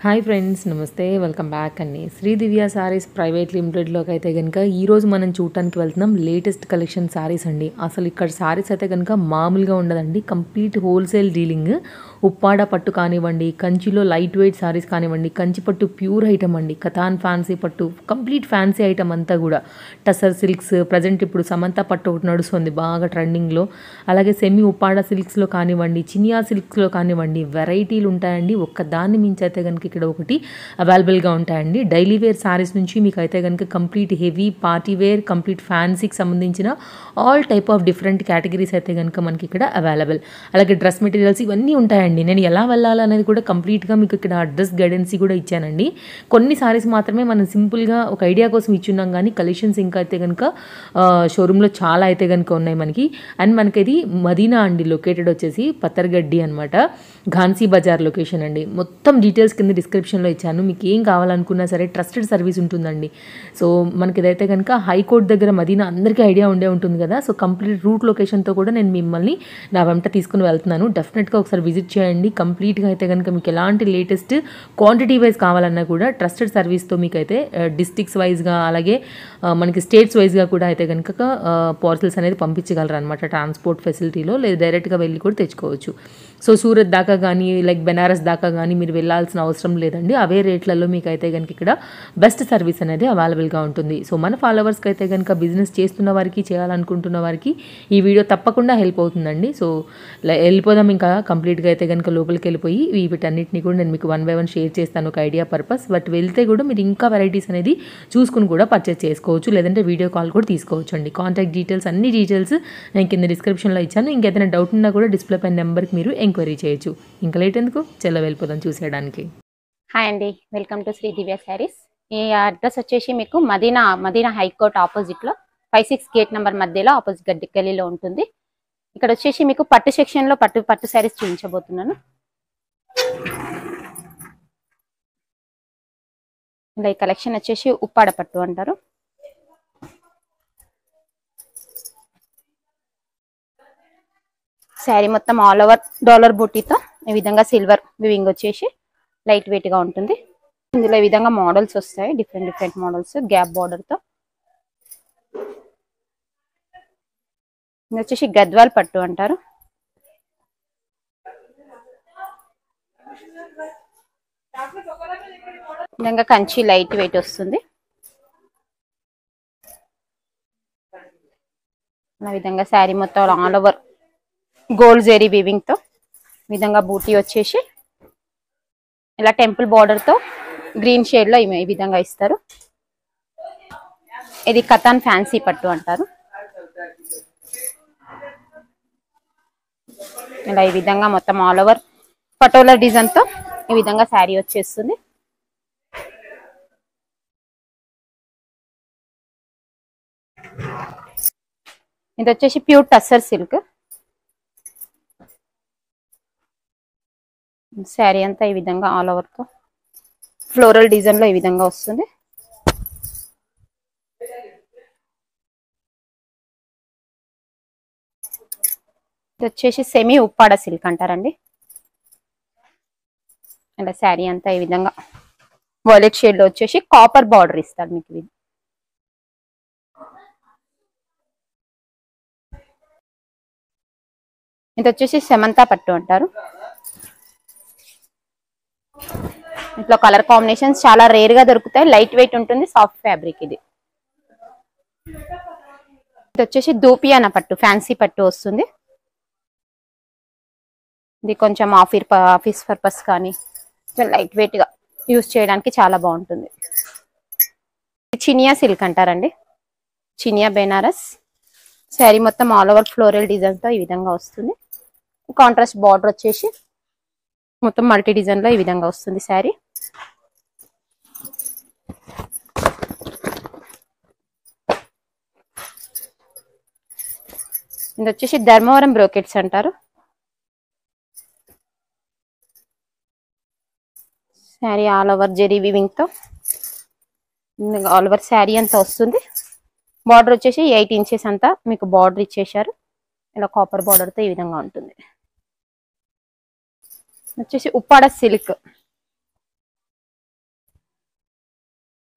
Hi friends, నమస్తే. Welcome back అండి. శ్రీ దివ్య saris private లిమిటెడ్లోకి అయితే కనుక ఈరోజు మనం చూడటానికి వెళ్తున్నాం. లేటెస్ట్ కలెక్షన్ సారీస్ అండి. అసలు ఇక్కడ సారీస్ అయితే కనుక మామూలుగా ఉండదండి. Complete wholesale dealing. ఉప్పాడ పట్టు కానివ్వండి, కంచిలో లైట్ వెయిట్ సారీస్ కానివ్వండి, కంచి పట్టు ప్యూర్ ఐటమ్ అండి, కథాన్ ఫ్యాన్సీ పట్టు, కంప్లీట్ ఫ్యాన్సీ ఐటమ్ అంతా కూడా. టసర్ సిల్క్స్ ప్రజెంట్ ఇప్పుడు సమంత పట్టు ఒకటి నడుస్తుంది బాగా ట్రెండింగ్లో. అలాగే సెమీ ఉప్పాడ సిల్క్స్లో కానివ్వండి, చినియా సిల్క్స్లో కానివ్వండి, వెరైటీలు ఉంటాయండి. ఒక్కదాన్ని మించి అయితే కనుక ఇక్కడ ఒకటి అవైలబుల్గా ఉంటాయండి. డైలీ వేర్ సారీస్ నుంచి మీకు అయితే కనుక complete heavy party wear, complete ఫ్యాన్సీకి సంబంధించిన all type of different categories అయితే కనుక మనకి ఇక్కడ అవైలబుల్. అలాగే డ్రెస్ మెటీరియల్స్ ఇవన్నీ ఉంటాయండి. నేను ఎలా వెళ్ళాలనేది కూడా కంప్లీట్గా మీకు ఇక్కడ అడ్రస్ గైడెన్సీ కూడా ఇచ్చానండి. కొన్ని సారీస్ మాత్రమే మనం సింపుల్గా ఒక ఐడియా కోసం ఇచ్చున్నాం, కానీ కలెక్షన్స్ ఇంకా అయితే కనుక షోరూంలో చాలా అయితే కనుక ఉన్నాయి మనకి. అండ్ మనకి ఇది మదీనా అండి, లొకేటెడ్ వచ్చేసి పత్తర్గడ్డి అనమాట, ఘాన్సీ బజార్ లొకేషన్ అండి. మొత్తం డీటెయిల్స్ కింద డిస్క్రిప్షన్లో ఇచ్చాను. మీకు ఏం కావాలనుకున్నా సరే ట్రస్టెడ్ సర్వీస్ ఉంటుందండి. సో మనకి ఇదైతే కనుక హైకోర్ట్ దగ్గర మదీనా అందరికీ ఐడియా ఉండే ఉంటుంది కదా. సో కంప్లీట్ రూట్ లొకేషన్తో కూడా నేను మిమ్మల్ని నా వెంట తీసుకుని వెళ్తున్నాను. డెఫినెట్గా ఒకసారి విజిట్ చేయండి. కంప్లీట్గా అయితే కనుక మీకు ఎలాంటి లేటెస్ట్ క్వాంటిటీ వైజ్ కావాలన్నా కూడా ట్రస్టెడ్ సర్వీస్తో మీకు అయితే డిస్ట్రిక్ట్స్ వైజ్గా అలాగే మనకి స్టేట్స్ వైజ్గా కూడా అయితే కనుక పార్సల్స్ అనేది పంపించగలరు అనమాట. ట్రాన్స్పోర్ట్ ఫెసిలిటీలో లేదా డైరెక్ట్గా వెళ్ళి కూడా తెచ్చుకోవచ్చు. సో సూరత్ దాకా కానీ లైక్ బెనారస్ దాకా కానీ మీరు వెళ్ళాల్సిన అవసరం లేదండి. అవే రేట్లలో మీకు అయితే కనుక ఇక్కడ బెస్ట్ సర్వీస్ అనేది అవైలబుల్గా ఉంటుంది. సో మన ఫాలోవర్స్కి అయితే కనుక బిజినెస్ చేస్తున్న వారికి, చేయాలనుకుంటున్న వారికి ఈ వీడియో తప్పకుండా హెల్ప్ అవుతుందండి. సో వెళ్ళిపోదాం ఇంకా కంప్లీట్గా అయితే కనుక లోపలికి వెళ్ళిపోయి వీటన్నిటిని కూడా నేను మీకు 1 by 1 షేర్ చేస్తాను ఒక ఐడియా పర్పస్. బట్ వెళ్తే కూడా మీరు ఇంకా వెరైటీస్ అనేది చూసుకుని కూడా పర్చేస్ చేసుకోవచ్చు, లేదంటే వీడియో కాల్ కూడా తీసుకోవచ్చు అండి. కాంటాక్ట్ డీటెయిల్స్ అన్ని డీటెయిల్స్ నేను కింద డిస్క్రిప్షన్లో ఇచ్చాను. ఇంకేదైనా డౌట్ ఉన్నా కూడా డిస్ప్లే పైన నెంబర్కి మీరు ఎంక్వైరీ చేయొచ్చు. ఇంకా లేట్ ఎందుకు, చెల్ల వెళ్ళిపోదాం చూసేయడానికి. హాయ్ అండి, వెల్కమ్ టు శ్రీ దివ్య శారీస్. ఈ అడ్రస్ వచ్చేసి మీకు మదీనా హైకోర్ట్ ఆపోజిట్లో 5-6 గేట్ నెంబర్ మధ్యలో ఆపోజిట్ గల్లీలో ఉంటుంది. ఇక్కడ వచ్చేసి మీకు పట్టు సెక్షన్లో పట్టు శారీస్ చూపించబోతున్నాను. ఇలా ఈ కలెక్షన్ వచ్చేసి ఉప్పాడ పట్టు అంటారు. శారీ మొత్తం ఆల్ ఓవర్ డాలర్ బూటీతో ఈ విధంగా సిల్వర్ వివింగ్ వచ్చేసి లైట్ వెయిట్ గా ఉంటుంది. ఇందులో ఈ విధంగా మోడల్స్ వస్తాయి, డిఫరెంట్ మోడల్స్ గ్యాప్ బార్డర్ తో. ఇది వచ్చేసి గద్వాల్ పట్టు అంటారు. విధంగా కంచి లైట్ వెయిట్ వస్తుంది. ఆ విధంగా శారీ మొత్తం all over gold zari weaving తో విధంగా బూటీ వచ్చేసి ఇలా టెంపుల్ బార్డర్ తో గ్రీన్ షేడ్ లో ఈ విధంగా ఇస్తారు. ఇది కథాన్ ఫ్యాన్సీ పట్టు అంటారు. ఇలా ఈ విధంగా మొత్తం ఆల్ ఓవర్ పటోలా డిజైన్ తో ఈ విధంగా శారీ వచ్చేస్తుంది. ఇది వచ్చేసి ప్యూర్ టస్సర్ సిల్క్. శారీ అంతా ఈ విధంగా ఆల్ ఓవర్ తో ఫ్లోరల్ డిజైన్ లో ఈ విధంగా వస్తుంది. ఇది వచ్చేసి సెమీ ఉప్పాడ సిల్క్ అంటారండి. ఇలా శారీ అంతా ఈ విధంగా వాయిలెట్ షేడ్ లో వచ్చేసి కాపర్ బార్డర్ ఇస్తారు మీకు. ఇది వచ్చేసి సమంత పట్టు అంటారు. ఇంట్లో కలర్ కాంబినేషన్స్ చాలా రేర్ గా దొరుకుతాయి, లైట్ వెయిట్ ఉంటుంది, సాఫ్ట్ ఫ్యాబ్రిక్. ఇది వచ్చేసి దూపియానా పట్టు ఫ్యాన్సీ పట్టు వస్తుంది. ఇది కొంచెం ఆఫీస్ పర్పస్ కానీ లైట్ వెయిట్ గా యూజ్ చేయడానికి చాలా బాగుంటుంది. చినియా సిల్క్ అంటారండి, చినియా బెనారస్. శారీ మొత్తం ఆల్ ఓవర్ ఫ్లోరల్ డిజైన్ తో ఈ విధంగా వస్తుంది. కాంట్రాస్ట్ బార్డర్ వచ్చేసి మొత్తం మల్టీ డిజైన్ లో ఈ విధంగా వస్తుంది శారీ. ఇది వచ్చేసి ధర్మవరం బ్రోకెట్స్ అంటారు. Sari all over zari weaving తో ఆల్ ఓవర్ శారీ అంతా వస్తుంది. బార్డర్ వచ్చేసి 8 ఇంచెస్ అంతా మీకు బార్డర్ ఇచ్చేసారు. ఇలా కాపర్ బార్డర్ తో ఈ విధంగా ఉంటుంది. వచ్చేసి ఉప్పాడ సిల్క్.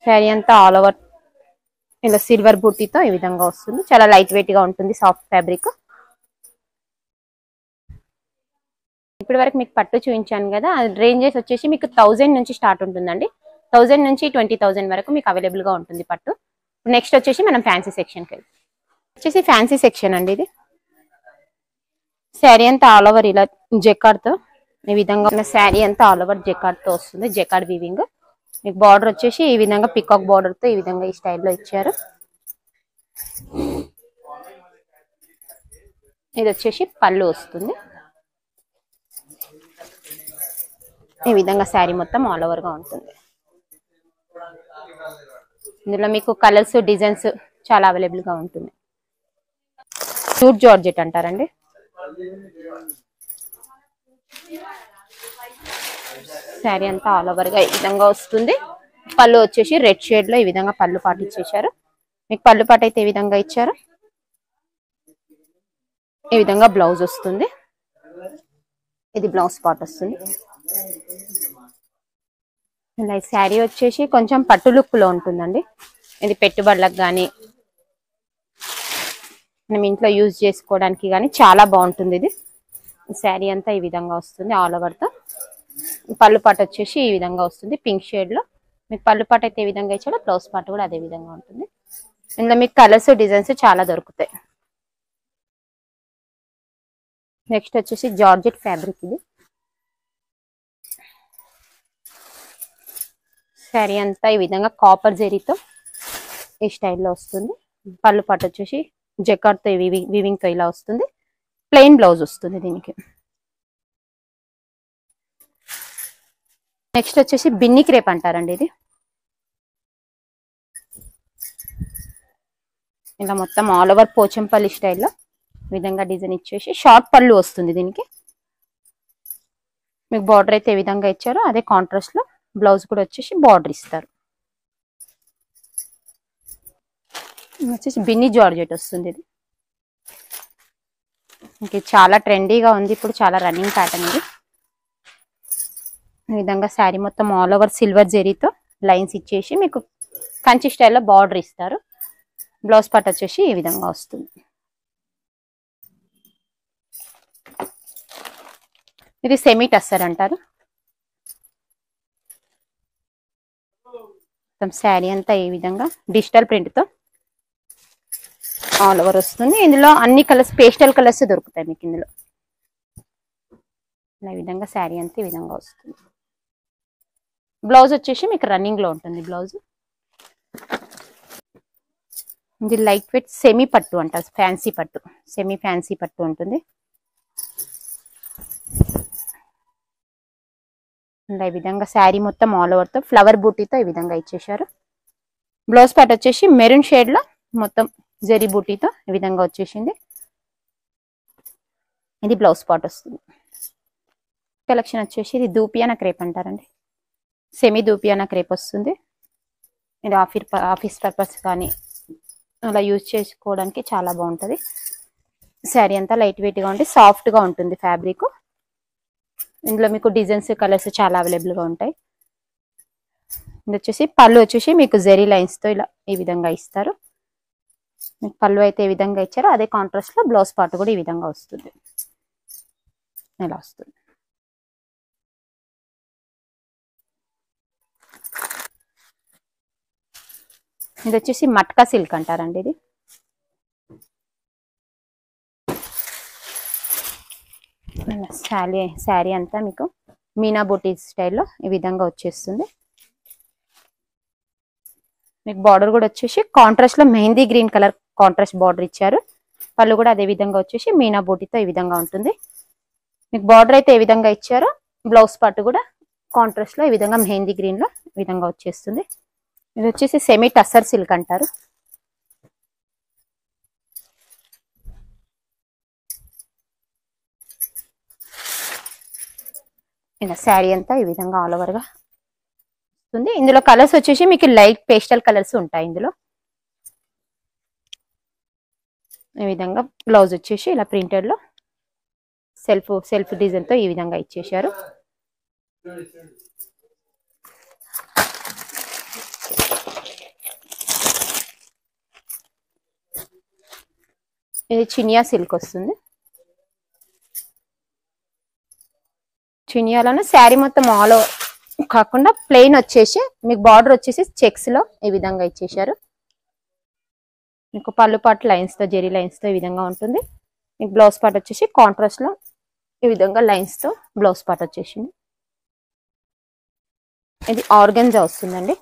శారీ అంతా ఆల్ ఓవర్ ఇలా సిల్వర్ బూటీతో ఈ విధంగా వస్తుంది. చాలా లైట్ వెయిట్ గా ఉంటుంది, సాఫ్ట్ ఫ్యాబ్రిక్. ఇప్పటి వరకు మీకు పట్టు చూపించాను కదా, రేంజెస్ వచ్చేసి మీకు 1000 నుంచి స్టార్ట్ ఉంటుందండి. 1000 నుంచి 20,000 వరకు మీకు అవైలబుల్ గా ఉంటుంది పట్టు. నెక్స్ట్ వచ్చేసి మనం ఫ్యాన్సీ సెక్షన్కి వెళ్తాం. వచ్చేసి ఫ్యాన్సీ సెక్షన్ అండి ఇది. శారీ అంతా ఆల్ ఓవర్ ఇలా జెకార్డ్ తో ఈ విధంగా శారీ అంతా ఆల్ ఓవర్ జెకార్డ్ తో వస్తుంది. Jacquard weaving. మీకు బార్డర్ వచ్చేసి ఈ విధంగా పికాక్ బార్డర్ తో ఈ విధంగా ఈ స్టైల్లో ఇచ్చారు. ఇది వచ్చేసి పళ్ళు వస్తుంది. ఈ విధంగా శారీ మొత్తం ఆల్ ఓవర్ గా ఉంటుంది. ఇందులో మీకు కలర్స్ డిజైన్స్ చాలా అవైలబుల్ గా ఉంటుంది. సూట్ జార్జెట్ అంటారండి. శారీ అంతా ఆల్ ఓవర్ గా ఈ విధంగా వస్తుంది. పళ్ళు వచ్చేసి రెడ్ షేడ్ లో ఈ విధంగా పళ్ళు పాటు ఇచ్చేసారు. మీకు పళ్ళు పాటు అయితే ఈ విధంగా ఇచ్చారు. ఈ విధంగా బ్లౌజ్ వస్తుంది. ఇది బ్లౌజ్ పార్ట్ వస్తుంది. ఇలా శారీ వచ్చేసి కొంచెం పట్టు లుక్ లో ఉంటుందండి. ఇది పెట్టుబడులకు కానీ మనం ఇంట్లో యూజ్ చేసుకోవడానికి కానీ చాలా బాగుంటుంది. ఇది శారీ అంతా ఈ విధంగా వస్తుంది ఆల్ ఓవర్ తో. పళ్ళు పాటు వచ్చేసి ఈ విధంగా వస్తుంది పింక్ షేడ్ లో. మీకు పళ్ళు పాటు అయితే ఏ విధంగా ఇచ్చాడో బ్లౌజ్ పార్ట్ కూడా అదే విధంగా ఉంటుంది. ఇందులో మీకు కలర్స్ డిజైన్స్ చాలా దొరుకుతాయి. నెక్స్ట్ వచ్చేసి జార్జెట్ ఫ్యాబ్రిక్. ఇది శారీ అంతా ఈ విధంగా కాపర్ జెరీతో ఈ స్టైల్లో వస్తుంది. పళ్ళు పాటు వచ్చేసి జెకార్డ్ తో వీవింగ్ తో ఇలా వస్తుంది. ప్లెయిన్ బ్లౌజ్ వస్తుంది దీనికి. నెక్స్ట్ వచ్చేసి బిన్ని క్రేప్ అంటారండి. ఇది ఇలా మొత్తం ఆల్ ఓవర్ పోచంపల్లి స్టైల్లో విధంగా డిజైన్ ఇచ్చేసి షార్ట్ పళ్ళు వస్తుంది దీనికి. మీకు బార్డర్ అయితే ఏ విధంగా ఇచ్చారో అదే కాంట్రాస్ట్ లో బ్లౌజ్ కూడా వచ్చేసి బార్డర్ ఇస్తారు. వచ్చేసి బిన్ని జార్జెట్ వస్తుంది. ఇది ఇంక చాలా ట్రెండీగా ఉంది ఇప్పుడు, చాలా రన్నింగ్ ప్యాటర్న్ ఇది. ఈ విధంగా శారీ మొత్తం ఆల్ ఓవర్ సిల్వర్ జెరీతో లైన్స్ ఇచ్చేసి మీకు కంచి స్టైల్లో బార్డర్ ఇస్తారు. బ్లౌజ్ పార్ట్ వచ్చేసి ఈ విధంగా వస్తుంది. ఇది సెమీ టస్సర్ అంటారు. మొత్తం శారీ అంతా ఈ విధంగా డిజిటల్ ప్రింట్ తో ఆల్ ఓవర్ వస్తుంది. ఇందులో అన్ని కలర్స్ పేస్టల్ కలర్స్ దొరుకుతాయి మీకు ఇందులో. ఈ విధంగా శారీ అంతా ఈ విధంగా వస్తుంది. బ్లౌజ్ వచ్చేసి మీకు రన్నింగ్ లో ఉంటుంది బ్లౌజ్. ఇది లైట్ వెయిట్ సెమీ పట్టు అంటారు, ఫ్యాన్సీ పట్టు, సెమీ ఫ్యాన్సీ పట్టు ఉంటుంది. ఈ విధంగా శారీ మొత్తం ఆల్ ఓవర్ తో ఫ్లవర్ బూటీతో ఈ విధంగా ఇచ్చేసారు. బ్లౌజ్ పార్ట్ వచ్చేసి మెరూన్ షేడ్ లో మొత్తం జరీ బూటీతో ఈ విధంగా వచ్చేసింది. ఇది బ్లౌజ్ పార్ట్ వస్తుంది. కలెక్షన్ వచ్చేసి ఇది దూపియానా క్రేప్ అంటారండి. సెమీ దూపియానా క్రేప్ వస్తుంది. ఇది ఆఫీస్ పర్పస్ కానీ అలా యూజ్ చేసుకోవడానికి చాలా బాగుంటుంది. శారీ అంతా లైట్ వెయిట్ గా ఉండి సాఫ్ట్ గా ఉంటుంది ఫ్యాబ్రిక్. ఇందులో మీకు డిజైన్స్ కలర్స్ చాలా అవైలబుల్ గా ఉంటాయి. ఇది వచ్చేసి పళ్ళు వచ్చేసి మీకు జెరీ లైన్స్ తో ఇలా ఈ విధంగా ఇస్తారు. మీకు పళ్ళు అయితే ఏ విధంగా ఇచ్చారో అదే కాంట్రాస్ట్ లో బ్లౌజ్ పార్ట్ కూడా ఈ విధంగా వస్తుంది. ఇలా వస్తుంది. ఇది వచ్చేసి మట్కా సిల్క్ అంటారండి. ఇది శారీ అంతా మీకు మీనా బూటీ స్టైల్లో ఈ విధంగా వచ్చేస్తుంది. మీకు బార్డర్ కూడా వచ్చేసి కాంట్రాస్ట్ లో mehndi green colour contrast border ఇచ్చారు. పళ్ళు కూడా అదే విధంగా వచ్చేసి మీనా బూటీతో ఈ విధంగా ఉంటుంది. మీకు బార్డర్ అయితే ఏ విధంగా ఇచ్చారో బ్లౌజ్ పార్ట్ కూడా కాంట్రాస్ట్ లో ఈ విధంగా మెహందీ గ్రీన్ లో ఈ విధంగా వచ్చేస్తుంది. ఇది వచ్చేసి సెమీ టస్సర్ సిల్క్ అంటారు. ఇలా శారీ అంతా ఈ విధంగా ఆల్ ఓవర్ గా వస్తుంది. ఇందులో కలర్స్ వచ్చేసి మీకు లైట్ పేస్టల్ కలర్స్ ఉంటాయి. ఇందులో ఈ విధంగా బ్లౌజ్ వచ్చేసి ఇలా ప్రింటెడ్ లో సెల్ఫ్ డిజైన్ తో ఈ విధంగా ఇచ్చేసారు. ఇది చినియా సిల్క్ వస్తుంది. చినియాలోనే శారీ మొత్తం ఆల్ కాకుండా ప్లెయిన్ వచ్చేసి మీకు బార్డర్ వచ్చేసి చెక్స్ లో ఈ విధంగా ఇచ్చేసారు. మీకు పళ్ళు పాటు లైన్స్ తో జెరీ లైన్స్ తో ఈ విధంగా ఉంటుంది. మీకు బ్లౌజ్ పార్ట్ వచ్చేసి కాంట్రాస్ట్ లో ఈ విధంగా లైన్స్ తో బ్లౌజ్ పార్ట్ వచ్చేసింది. ఇది ఆర్గన్జా వస్తుందండి.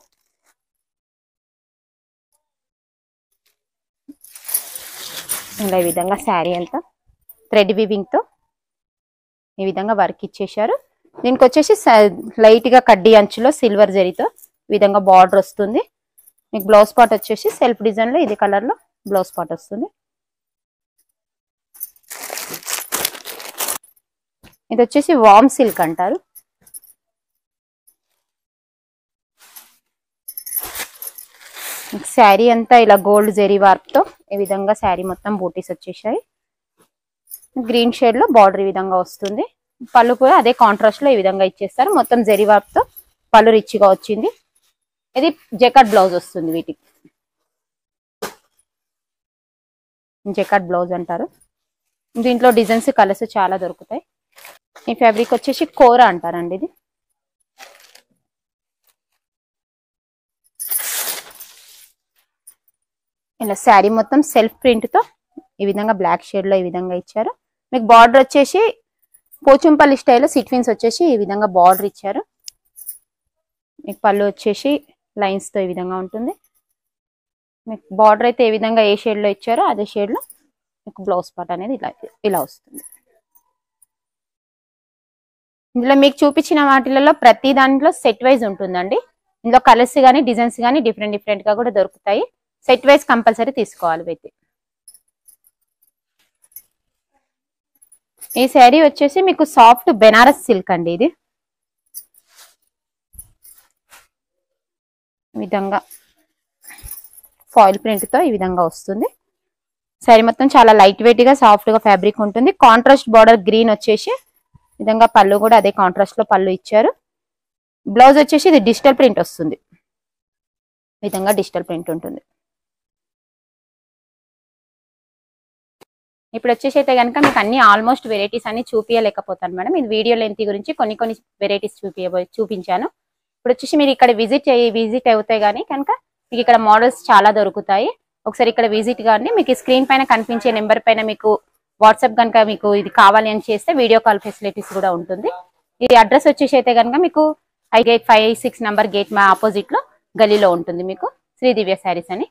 ఇలా ఈ విధంగా శారీ అంతా థ్రెడ్ వీవింగ్ తో ఈ విధంగా వర్క్ ఇచ్చేసారు. దీనికి వచ్చేసి లైట్ గా కడ్డీ అంచులో సిల్వర్ జరీతో ఈ విధంగా బార్డర్ వస్తుంది. మీకు బ్లౌజ్ పార్ట్ వచ్చేసి సెల్ఫ్ డిజైన్ లో ఇది కలర్ లో బ్లౌజ్ పార్ట్ వస్తుంది. ఇది వచ్చేసి వామ్ సిల్క్ అంటారు. శారీ అంతా ఇలా గోల్డ్ జెరీ వర్క్ తో ఈ విధంగా శారీ మొత్తం బూటీస్ వచ్చేసాయి. గ్రీన్ షేడ్ లో బార్డర్ ఈ విధంగా వస్తుంది. పళ్ళు కూడా అదే కాంట్రాస్ట్ లో ఈ విధంగా ఇచ్చేస్తారు. మొత్తం జెరీ వర్క్ తో పళ్ళు రిచ్ గా వచ్చింది. ఇది జెకార్డ్ బ్లౌజ్ వస్తుంది. వీటికి జెకార్డ్ బ్లౌజ్ అంటారు. దీంట్లో డిజైన్స్ కలర్స్ చాలా దొరుకుతాయి. ఈ ఫ్యాబ్రిక్ వచ్చేసి కోరా అంటారండి. ఇది ఇలా శారీ మొత్తం సెల్ఫ్ ప్రింట్ తో ఈ విధంగా బ్లాక్ షేడ్ లో ఈ విధంగా ఇచ్చారు. మీకు బార్డర్ వచ్చేసి పోచంపల్లి స్టైల్లో సిట్విన్స్ వచ్చేసి ఈ విధంగా బార్డర్ ఇచ్చారు. మీకు పళ్ళు వచ్చేసి లైన్స్ తో ఈ విధంగా ఉంటుంది. మీకు బార్డర్ అయితే ఏ విధంగా ఏ షేడ్ లో ఇచ్చారో అదే షేడ్ లో మీకు బ్లౌజ్ పార్ట్ అనేది ఇలా వస్తుంది. ఇందులో మీకు చూపించిన వాటిలలో ప్రతి దాంట్లో సెట్ వైజ్ ఉంటుందండి. ఇందులో కలర్స్ కానీ డిజైన్స్ కానీ డిఫరెంట్ డిఫరెంట్ గా కూడా దొరుకుతాయి. సెట్ వైజ్ కంపల్సరీ తీసుకోవాలి. అయితే ఈ శారీ వచ్చేసి మీకు సాఫ్ట్ బెనారస్ సిల్క్ అండి. ఇది ఈ విధంగా ఫాయిల్ ప్రింట్ తో ఈ విధంగా వస్తుంది. శారీ మొత్తం చాలా లైట్ వెయిట్ గా సాఫ్ట్ గా ఫ్యాబ్రిక్ ఉంటుంది. కాంట్రాస్ట్ బార్డర్ గ్రీన్ వచ్చేసి ఈ విధంగా పళ్ళు కూడా అదే కాంట్రాస్ట్ లో పళ్ళు ఇచ్చారు. బ్లౌజ్ వచ్చేసి ఇది డిజిటల్ ప్రింట్ వస్తుంది. ఈ విధంగా డిజిటల్ ప్రింట్ ఉంటుంది. ఇప్పుడు వచ్చేసి అయితే కనుక మీకు అన్ని ఆల్మోస్ట్ వెరైటీస్ అన్ని చూపించలేకపోతాను మేడం. ఇది వీడియో లెంత్ గురించి కొన్ని వెరైటీస్ చూపించాను. ఇప్పుడు వచ్చేసి మీరు ఇక్కడ విజిట్ అవుతాయి కానీ కనుక మీకు ఇక్కడ మోడల్స్ చాలా దొరుకుతాయి. ఒకసారి ఇక్కడ విజిట్ కానీ మీకు స్క్రీన్ పైన కనిపించే నెంబర్ పైన మీకు వాట్సాప్ కనుక మీకు ఇది కావాలి అని చేస్తే వీడియో కాల్ ఫెసిలిటీస్ కూడా ఉంటుంది. ఈ అడ్రస్ వచ్చేసి అయితే కనుక మీకు గేట్ 5-6 నంబర్ గేట్ మా ఆపోజిట్ లో గలీలో ఉంటుంది. మీకు శ్రీ దివ్య శారీస్ అని